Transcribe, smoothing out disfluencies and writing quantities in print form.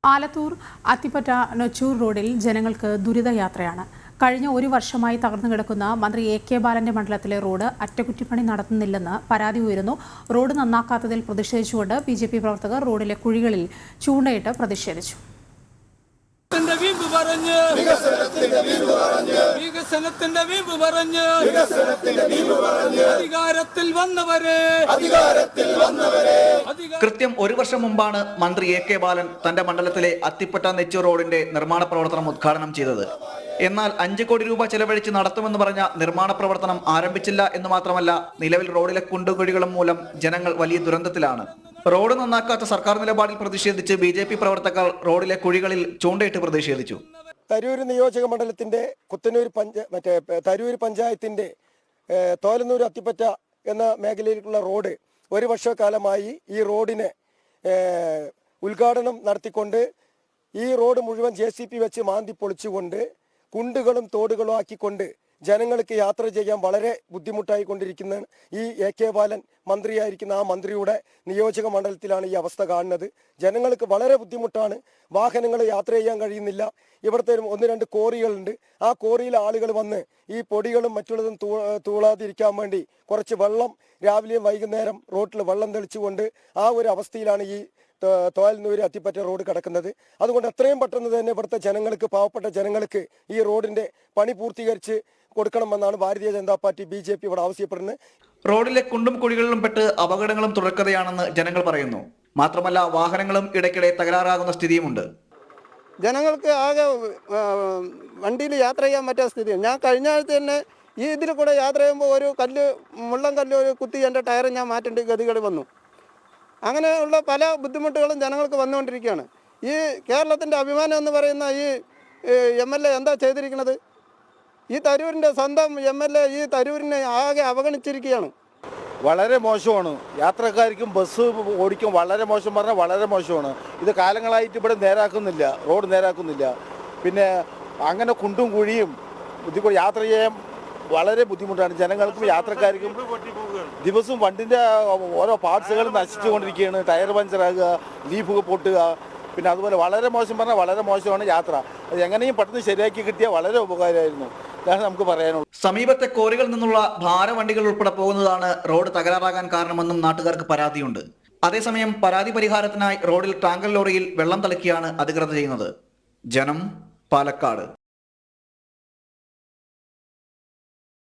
ആലത്തൂർ അത്തിപ്പറ്റ നൊച്ചൂർ റോഡിൽ ജനങ്ങൾക്ക് ദുരിതയാത്രയാണ്. കഴിഞ്ഞ ഒരു വർഷമായി തകർന്നു കിടക്കുന്ന മന്ത്രി എ.കെ. ബാലന്റെ മണ്ഡലത്തിലെ റോഡ് അറ്റകുറ്റപ്പണി നടത്തുന്നില്ലെന്ന് പരാതി ഉയരുന്നു. റോഡ് നന്നാക്കാത്തതിൽ പ്രതിഷേധിച്ചുകൊണ്ട് ബി.ജെ.പി. പ്രവർത്തകർ റോഡിലെ കുഴികളിൽ ചൂണ്ടയിട്ട് പ്രതിഷേധിച്ചു. കൃത്യം ഒരു വർഷം മുമ്പാണ് മന്ത്രി എ.കെ. ബാലൻ തന്റെ മണ്ഡലത്തിലെ അത്തിപ്പറ്റ നെച്ചൂർ റോഡിന്റെ നിർമ്മാണ പ്രവർത്തനം ഉദ്ഘാടനം ചെയ്തത്. എന്നാൽ 5 കോടി രൂപ ചെലവഴിച്ച് നടത്തുമെന്ന് പറഞ്ഞ നിർമ്മാണ പ്രവർത്തനം ആരംഭിച്ചില്ല എന്ന് മാത്രമല്ല, നിലവിൽ റോഡിലെ കുണ്ടുകുഴികളും മൂലം ജനങ്ങൾ വലിയ ദുരന്തത്തിലാണ്. റോഡ് നന്നാക്കാത്ത സർക്കാർ നിലപാടിൽ പ്രതിഷേധിച്ച് ബി.ജെ.പി. പ്രവർത്തകർ റോഡിലെ കുഴികളിൽ ചൂണ്ടയിട്ട് പ്രതിഷേധിച്ചു. തരൂർ നിയോജക മണ്ഡലത്തിന്റെ തരൂർ പഞ്ചായത്തിന്റെ തോലന്നൂർ അത്തിപ്പറ്റ എന്ന മേഖലയിലേക്കുള്ള റോഡ് ഒരു വർഷക്കാലമായി ഈ റോഡിനെ ഉദ്ഘാടനം നടത്തിക്കൊണ്ട് ഈ റോഡ് മുഴുവൻ JCB വെച്ച് മാന്തി പൊളിച്ചുകൊണ്ട് കുണ്ടുകളും തോടുകളും ആക്കിക്കൊണ്ട് ജനങ്ങൾക്ക് യാത്ര ചെയ്യാൻ വളരെ ബുദ്ധിമുട്ടായിക്കൊണ്ടിരിക്കുന്ന ഈ എ.കെ. ബാലൻ മന്ത്രിയായിരിക്കുന്ന ആ മന്ത്രിയുടെ നിയോജക മണ്ഡലത്തിലാണ് ഈ അവസ്ഥ കാണുന്നത്. ജനങ്ങൾക്ക് വളരെ ബുദ്ധിമുട്ടാണ്. വാഹനങ്ങൾ യാത്ര ചെയ്യാൻ കഴിയുന്നില്ല. ഇവിടുത്തെ 1-2 കോറികളുണ്ട്. ആ കോറിയിൽ ആളുകൾ വന്ന് ഈ പൊടികളും മറ്റുള്ളതും തൂളാതിരിക്കാൻ വേണ്ടി കുറച്ച് വെള്ളം രാവിലെയും വൈകുന്നേരം റോട്ടിൽ വെള്ളം തെളിച്ചുകൊണ്ട് ആ ഒരു അവസ്ഥയിലാണ് ഈ തോലന്നൂർ അത്തിപ്പറ്റ റോഡ് കിടക്കുന്നത്. അതുകൊണ്ട് എത്രയും പെട്ടെന്ന് തന്നെ ഇവിടുത്തെ ജനങ്ങൾക്ക്, പാവപ്പെട്ട ജനങ്ങൾക്ക് ഈ റോഡിന്റെ പണി പൂർത്തീകരിച്ച് കൊടുക്കണമെന്നാണ് ഭാരതീയ ജനതാ പാർട്ടി BJP ഇവിടെ ആവശ്യപ്പെടുന്നത്. റോഡിലെ കുണ്ടും കുഴികളിലും പെട്ട് അപകടങ്ങളും തുടർക്കഥയാണെന്ന് ജനങ്ങൾ പറയുന്നു. മാത്രമല്ല, വാഹനങ്ങളും ഇടയ്ക്കിടെ തകരാറാകുന്ന സ്ഥിതിയുമുണ്ട്. ജനങ്ങൾക്ക് ആകെ വണ്ടിയിൽ യാത്ര ചെയ്യാൻ പറ്റാത്ത സ്ഥിതിയാണ്. ഞാൻ കഴിഞ്ഞ ആഴ്ച തന്നെ ഈ ഇതിൽ കൂടെ യാത്ര ചെയ്യുമ്പോൾ ഒരു മുള്ളം കല്ല് ഒരു കുത്തി എൻ്റെ ടയർ ഞാൻ മാറ്റേണ്ട ഗതികൾ വന്നു. അങ്ങനെയുള്ള പല ബുദ്ധിമുട്ടുകളും ജനങ്ങൾക്ക് വന്നുകൊണ്ടിരിക്കുകയാണ്. ഈ കേരളത്തിൻ്റെ അഭിമാനം എന്ന് പറയുന്ന ഈ MLA എന്താ ചെയ്തിരിക്കുന്നത്? ഈ തരൂരിൻ്റെ സ്വന്തം MLA ഈ തരൂരിനെ ആകെ അവഗണിച്ചിരിക്കുകയാണ്. വളരെ മോശമാണ്. യാത്രക്കാർക്കും ബസ് ഓടിക്കും വളരെ മോശം പറഞ്ഞാൽ വളരെ മോശമാണ്. ഇത് കാലങ്ങളായിട്ട് ഇവിടെ നേരാക്കുന്നില്ല, റോഡ് നേരാക്കുന്നില്ല. പിന്നെ അങ്ങനെ കുണ്ടും കുഴിയും ഇതിൽ യാത്ര ചെയ്യാൻ വളരെ ബുദ്ധിമുട്ടാണ് ജനങ്ങൾക്കും യാത്രക്കാർക്കും. ദിവസവും വണ്ടിൻ്റെ ഓരോ പാർട്സുകൾ നശിച്ചുകൊണ്ടിരിക്കുകയാണ്. Tyre പഞ്ചറാകുക, leaf പൊട്ടുക. പിന്നെ അതുപോലെ വളരെ മോശം പറഞ്ഞാൽ വളരെ മോശമാണ് യാത്ര. അത് എങ്ങനെയും പെട്ടെന്ന് ശരിയാക്കി കിട്ടിയാൽ വളരെ ഉപകാരമായിരുന്നു. ഇതാണ് നമുക്ക് പറയാനുള്ളത്. സമീപത്തെ കോറികളിൽ നിന്നുള്ള ഭാരവണ്ടികൾ ഉൾപ്പെടെ പോകുന്നതാണ് റോഡ് തകരാറാകാൻ കാരണമെന്നും നാട്ടുകാർക്ക് പരാതിയുണ്ട്. അതേസമയം പരാതി പരിഹാരത്തിനായി റോഡിൽ ടാങ്കർ ലോറിയിൽ വെള്ളം തളിക്കുകയാണ് അധികൃതർ ചെയ്യുന്നത്. ജനം, പാലക്കാട്.